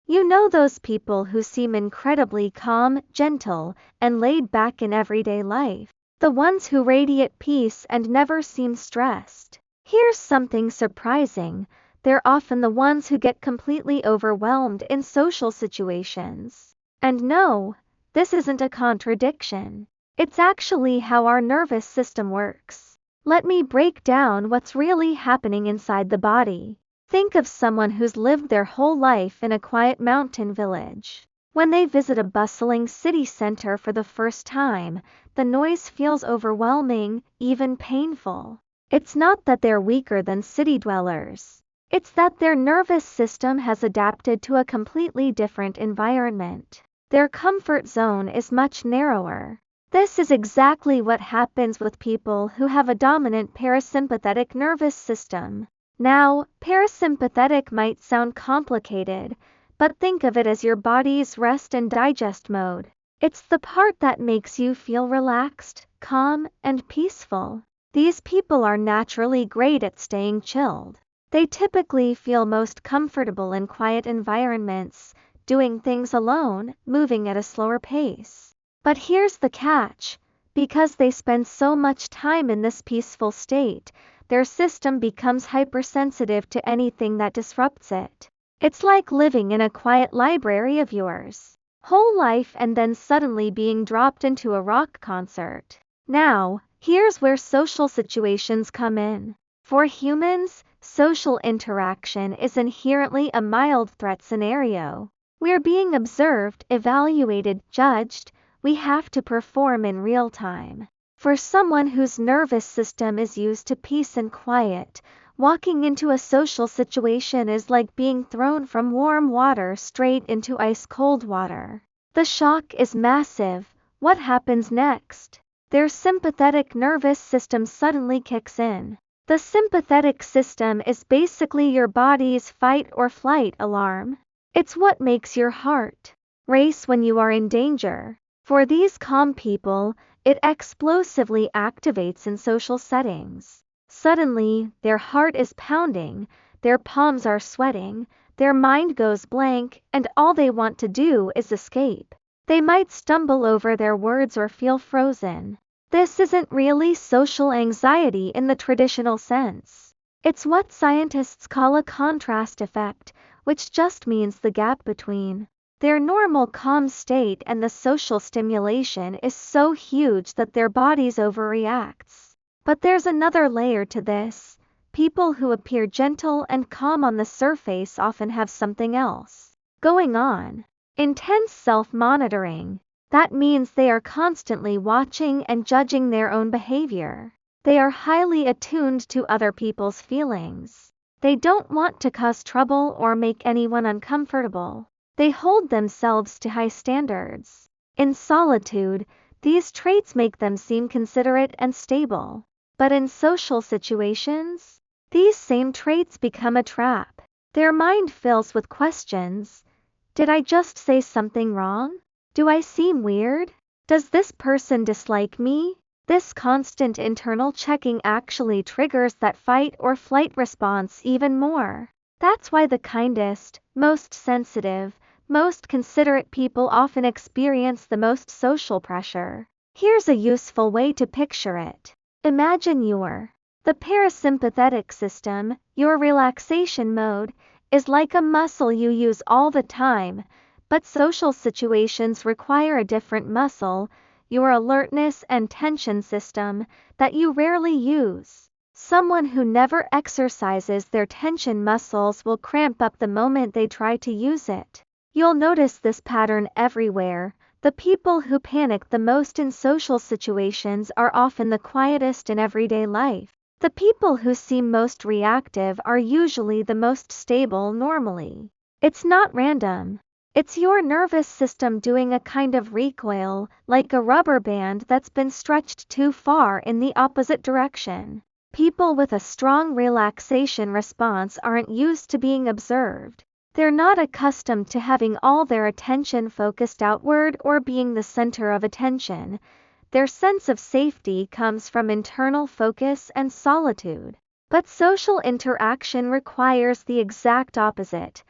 You know those people who seem incredibly calm, gentle, and laid back in everyday life. The ones who radiate peace and never seem stressed. Here's something surprising. They're often the ones who get completely overwhelmed in social situations. And no, this isn't a contradiction. It's actually how our nervous system works. Let me break down what's really happening inside the body. Think of someone who's lived their whole life in a quiet mountain village. When they visit a bustling city center for the first time, the noise feels overwhelming, even painful. It's not that they're weaker than city dwellers. It's that their nervous system has adapted to a completely different environment. Their comfort zone is much narrower. This is exactly what happens with people who have a dominant parasympathetic nervous system. Now, parasympathetic might sound complicated, but think of it as your body's rest and digest mode. It's the part that makes you feel relaxed, calm, and peaceful. These people are naturally great at staying chilled. They typically feel most comfortable in quiet environments, doing things alone, moving at a slower pace. But here's the catch. Because they spend so much time in this peaceful state, their system becomes hypersensitive to anything that disrupts it. It's like living in a quiet library of yours whole life and then suddenly being dropped into a rock concert. Now, here's where social situations come in. For humans, social interaction is inherently a mild threat scenario. We're being observed, evaluated, judged. We have to perform in real time. For someone whose nervous system is used to peace and quiet, walking into a social situation is like being thrown from warm water straight into ice-cold water. The shock is massive. What happens next? Their sympathetic nervous system suddenly kicks in. The sympathetic system is basically your body's fight or flight alarm. It's what makes your heart race when you are in danger. For these calm people, it explosively activates in social settings. Suddenly, their heart is pounding, their palms are sweating, their mind goes blank, and all they want to do is escape. They might stumble over their words or feel frozen. This isn't really social anxiety in the traditional sense. It's what scientists call a contrast effect, which just means the gap between their normal calm state and the social stimulation is so huge that their bodies overreacts. But there's another layer to this. People who appear gentle and calm on the surface often have something else going on. Intense self-monitoring. That means they are constantly watching and judging their own behavior. They are highly attuned to other people's feelings. They don't want to cause trouble or make anyone uncomfortable. They hold themselves to high standards. In solitude, these traits make them seem considerate and stable. But in social situations, these same traits become a trap. Their mind fills with questions. Did I just say something wrong? Do I seem weird? Does this person dislike me? This constant internal checking actually triggers that fight or flight response even more. That's why the kindest, most sensitive, most considerate people often experience the most social pressure. Here's a useful way to picture it. Imagine the parasympathetic system, your relaxation mode, is like a muscle you use all the time, but social situations require a different muscle, your alertness and tension system, that you rarely use. Someone who never exercises their tension muscles will cramp up the moment they try to use it. You'll notice this pattern everywhere. The people who panic the most in social situations are often the quietest in everyday life. The people who seem most reactive are usually the most stable normally. It's not random. It's your nervous system doing a kind of recoil, like a rubber band that's been stretched too far in the opposite direction. People with a strong relaxation response aren't used to being observed. They're not accustomed to having all their attention focused outward or being the center of attention. Their sense of safety comes from internal focus and solitude. But social interaction requires the exact opposite.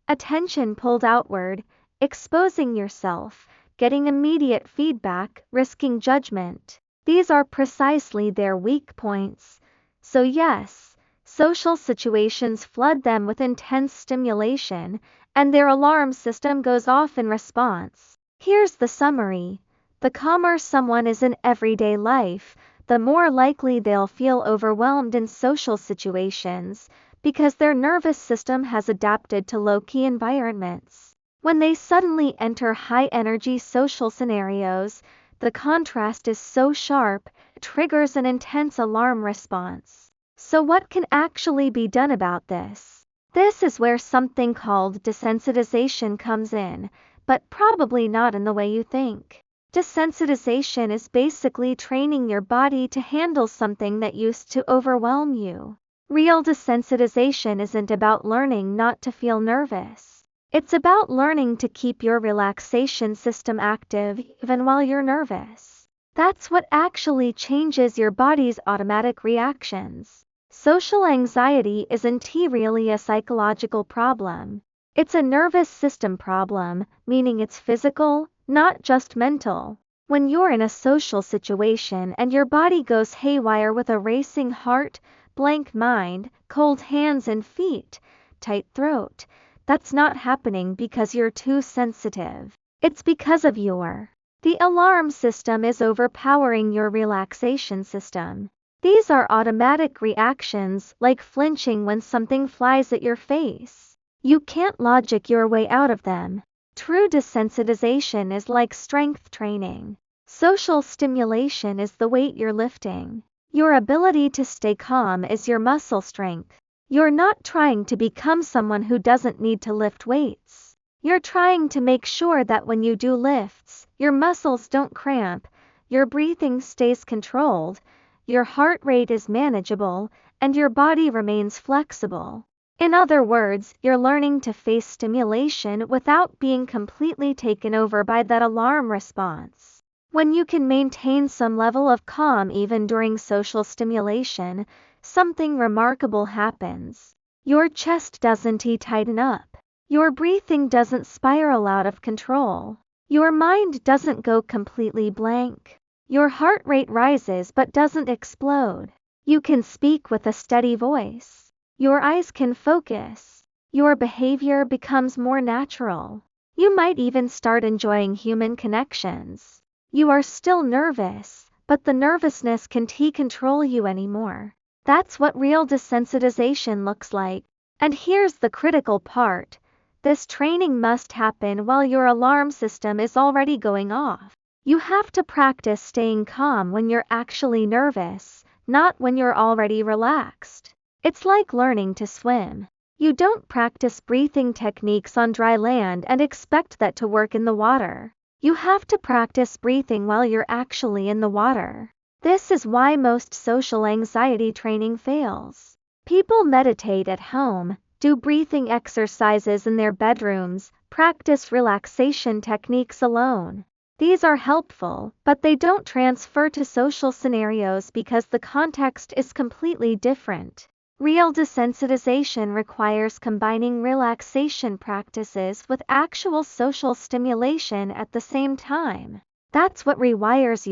attention pulled outward, exposing yourself, getting immediate feedback, risking judgment. These are precisely their weak points. So yes, social situations flood them with intense stimulation, and their alarm system goes off in response. Here's the summary. The calmer someone is in everyday life, the more likely they'll feel overwhelmed in social situations, because their nervous system has adapted to low-key environments. When they suddenly enter high-energy social scenarios, the contrast is so sharp, it triggers an intense alarm response. So what can actually be done about this? This is where something called desensitization comes in, but probably not in the way you think. Desensitization is basically training your body to handle something that used to overwhelm you. Real desensitization isn't about learning not to feel nervous. It's about learning to keep your relaxation system active even while you're nervous. That's what actually changes your body's automatic reactions. Social anxiety isn't really a psychological problem. It's a nervous system problem, meaning it's physical, not just mental. When you're in a social situation and your body goes haywire with a racing heart, blank mind, cold hands and feet, tight throat, that's not happening because you're too sensitive. It's because of the alarm system is overpowering your relaxation system. These are automatic reactions like flinching when something flies at your face. You can't logic your way out of them. True desensitization is like strength training. Social stimulation is the weight you're lifting. Your ability to stay calm is your muscle strength. You're not trying to become someone who doesn't need to lift weights. You're trying to make sure that when you do lifts, your muscles don't cramp, your breathing stays controlled, your heart rate is manageable, and your body remains flexible. In other words, you're learning to face stimulation without being completely taken over by that alarm response. When you can maintain some level of calm even during social stimulation, something remarkable happens. Your chest doesn't tighten up. Your breathing doesn't spiral out of control. Your mind doesn't go completely blank. Your heart rate rises but doesn't explode. You can speak with a steady voice. Your eyes can focus. Your behavior becomes more natural. You might even start enjoying human connections. You are still nervous, but the nervousness can't control you anymore. That's what real desensitization looks like. And here's the critical part. This training must happen while your alarm system is already going off. You have to practice staying calm when you're actually nervous, not when you're already relaxed. It's like learning to swim. You don't practice breathing techniques on dry land and expect that to work in the water. You have to practice breathing while you're actually in the water. This is why most social anxiety training fails. People meditate at home, do breathing exercises in their bedrooms, practice relaxation techniques alone. These are helpful, but they don't transfer to social scenarios because the context is completely different. Real desensitization requires combining relaxation practices with actual social stimulation at the same time. That's what rewires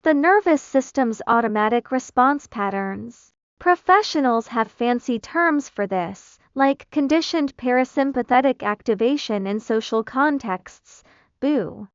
the nervous system's automatic response patterns. Professionals have fancy terms for this, like conditioned parasympathetic activation in social contexts, BOO.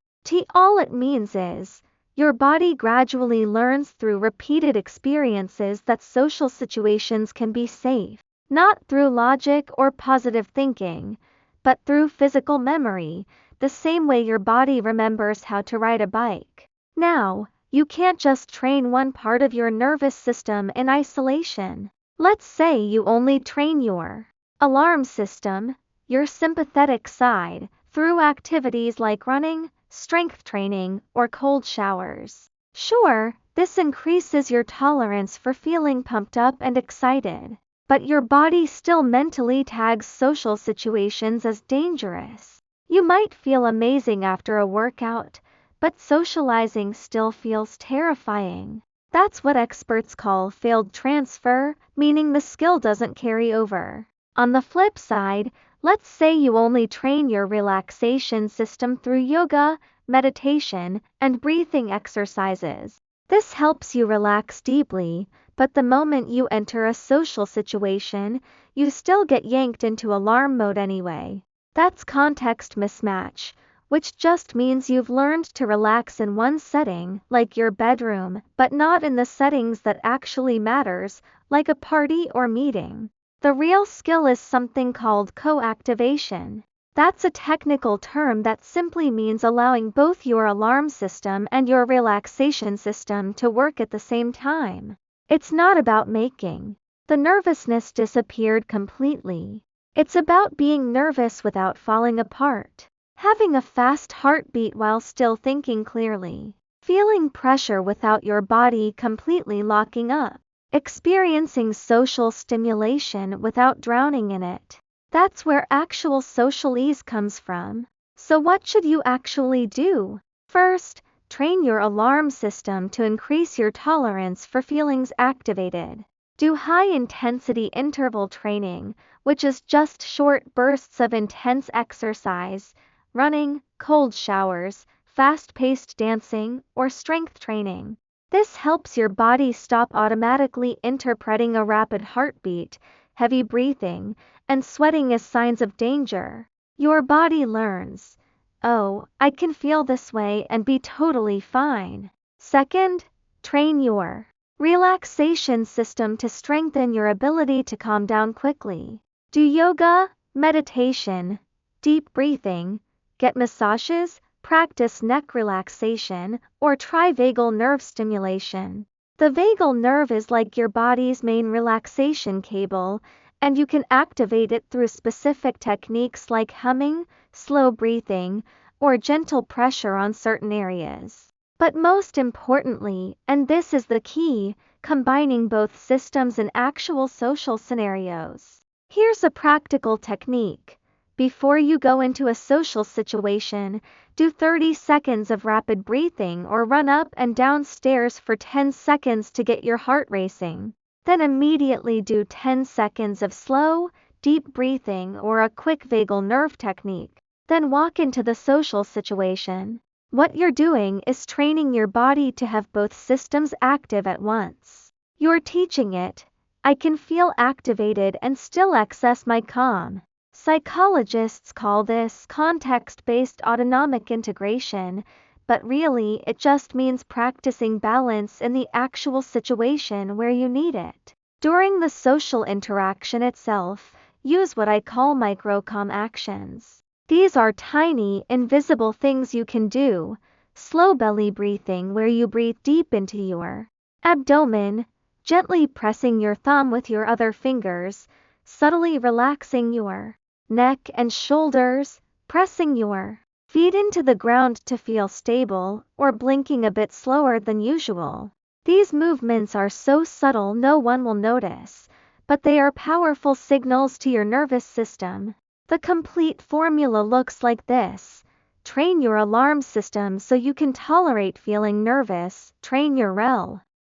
All it means is, your body gradually learns through repeated experiences that social situations can be safe, not through logic or positive thinking, but through physical memory, the same way your body remembers how to ride a bike. Now, you can't just train one part of your nervous system in isolation. Let's say you only train your alarm system, your sympathetic side, through activities like running, strength training, or cold showers. Sure, this increases your tolerance for feeling pumped up and excited, but your body still mentally tags social situations as dangerous. You might feel amazing after a workout, but socializing still feels terrifying. That's what experts call failed transfer, meaning the skill doesn't carry over. On the flip side, Let's say you only train your relaxation system through yoga, meditation, and breathing exercises. This helps you relax deeply, but the moment you enter a social situation, you still get yanked into alarm mode anyway. That's context mismatch, which just means you've learned to relax in one setting, like your bedroom, but not in the settings that actually matters, like a party or meeting. The real skill is something called co-activation. That's a technical term that simply means allowing both your alarm system and your relaxation system to work at the same time. It's not about making the nervousness disappeared completely. It's about being nervous without falling apart. Having a fast heartbeat while still thinking clearly. Feeling pressure without your body completely locking up. Experiencing social stimulation without drowning in it. That's where actual social ease comes from. So what should you actually do? First, train your alarm system to increase your tolerance for feelings activated. Do high-intensity interval training, which is just short bursts of intense exercise, running, cold showers, fast-paced dancing, or strength training. This helps your body stop automatically interpreting a rapid heartbeat, heavy breathing, and sweating as signs of danger. Your body learns, oh, I can feel this way and be totally fine. Second, train your relaxation system to strengthen your ability to calm down quickly. Do yoga, meditation, deep breathing, get massages, practice neck relaxation, or try vagal nerve stimulation. The vagal nerve is like your body's main relaxation cable, and you can activate it through specific techniques like humming, slow breathing, or gentle pressure on certain areas. But most importantly, and this is the key, combining both systems in actual social scenarios. Here's a practical technique. Before you go into a social situation, do 30 seconds of rapid breathing or run up and down stairs for 10 seconds to get your heart racing. Then immediately do 10 seconds of slow, deep breathing or a quick vagal nerve technique. Then walk into the social situation. What you're doing is training your body to have both systems active at once. You're teaching it, I can feel activated and still access my calm. Psychologists call this context-based autonomic integration, but really it just means practicing balance in the actual situation where you need it. During the social interaction itself, use what I call micro-calm actions. These are tiny, invisible things you can do. Slow belly breathing where you breathe deep into your abdomen, gently pressing your thumb with your other fingers, subtly relaxing your neck and shoulders, pressing your feet into the ground to feel stable, or blinking a bit slower than usual. These movements are so subtle no one will notice, but they are powerful signals to your nervous system. The complete formula looks like this. Train your alarm system so you can tolerate feeling nervous, train your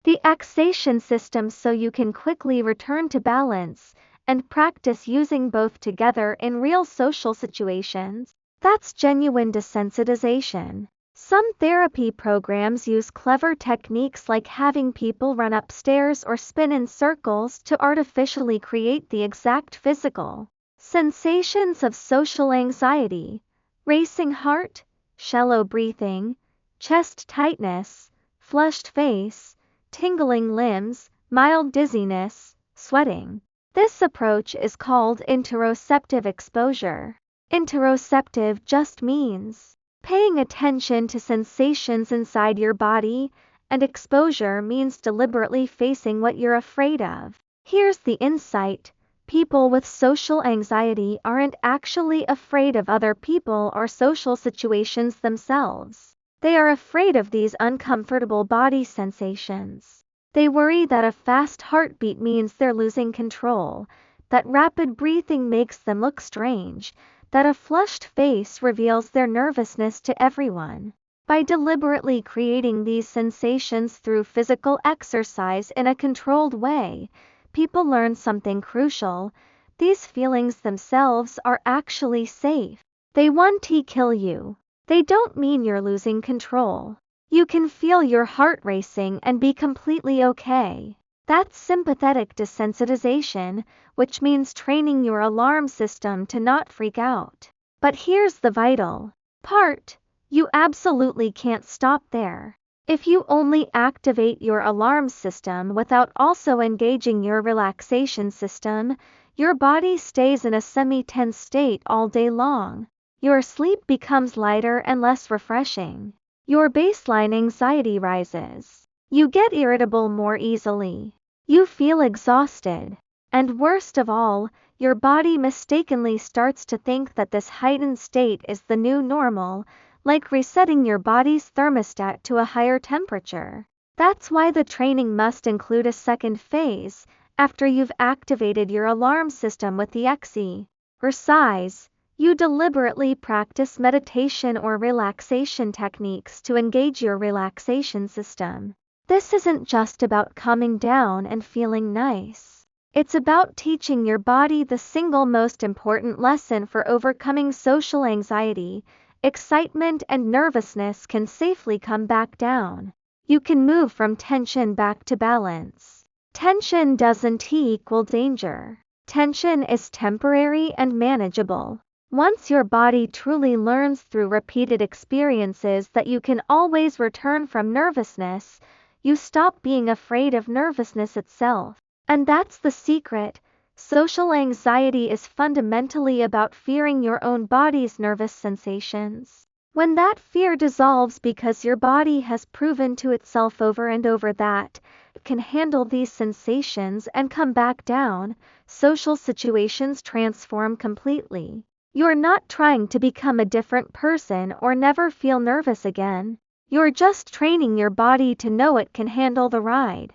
relaxation system so you can quickly return to balance, and practice using both together in real social situations. That's genuine desensitization. Some therapy programs use clever techniques like having people run upstairs or spin in circles to artificially create the exact physical sensations of social anxiety, racing heart, shallow breathing, chest tightness, flushed face, tingling limbs, mild dizziness, sweating. This approach is called interoceptive exposure. Interoceptive just means paying attention to sensations inside your body, and exposure means deliberately facing what you're afraid of. Here's the insight. People with social anxiety aren't actually afraid of other people or social situations themselves. They are afraid of these uncomfortable body sensations. They worry that a fast heartbeat means they're losing control, that rapid breathing makes them look strange, that a flushed face reveals their nervousness to everyone. By deliberately creating these sensations through physical exercise in a controlled way, people learn something crucial. These feelings themselves are actually safe. They won't kill you. They don't mean you're losing control. You can feel your heart racing and be completely okay. That's sympathetic desensitization, which means training your alarm system to not freak out. But here's the vital part. You absolutely can't stop there. If you only activate your alarm system without also engaging your relaxation system, your body stays in a semi-tense state all day long. Your sleep becomes lighter and less refreshing. Your baseline anxiety rises. You get irritable more easily. You feel exhausted. And worst of all, your body mistakenly starts to think that this heightened state is the new normal, like resetting your body's thermostat to a higher temperature. That's why the training must include a second phase, after you've activated your alarm system with the exercise. You deliberately practice meditation or relaxation techniques to engage your relaxation system. This isn't just about calming down and feeling nice. It's about teaching your body the single most important lesson for overcoming social anxiety. Excitement and nervousness can safely come back down. You can move from tension back to balance. Tension doesn't equal danger. Tension is temporary and manageable. Once your body truly learns through repeated experiences that you can always return from nervousness, you stop being afraid of nervousness itself. And that's the secret. Social anxiety is fundamentally about fearing your own body's nervous sensations. When that fear dissolves because your body has proven to itself over and over that it can handle these sensations and come back down, social situations transform completely. You're not trying to become a different person or never feel nervous again. You're just training your body to know it can handle the ride.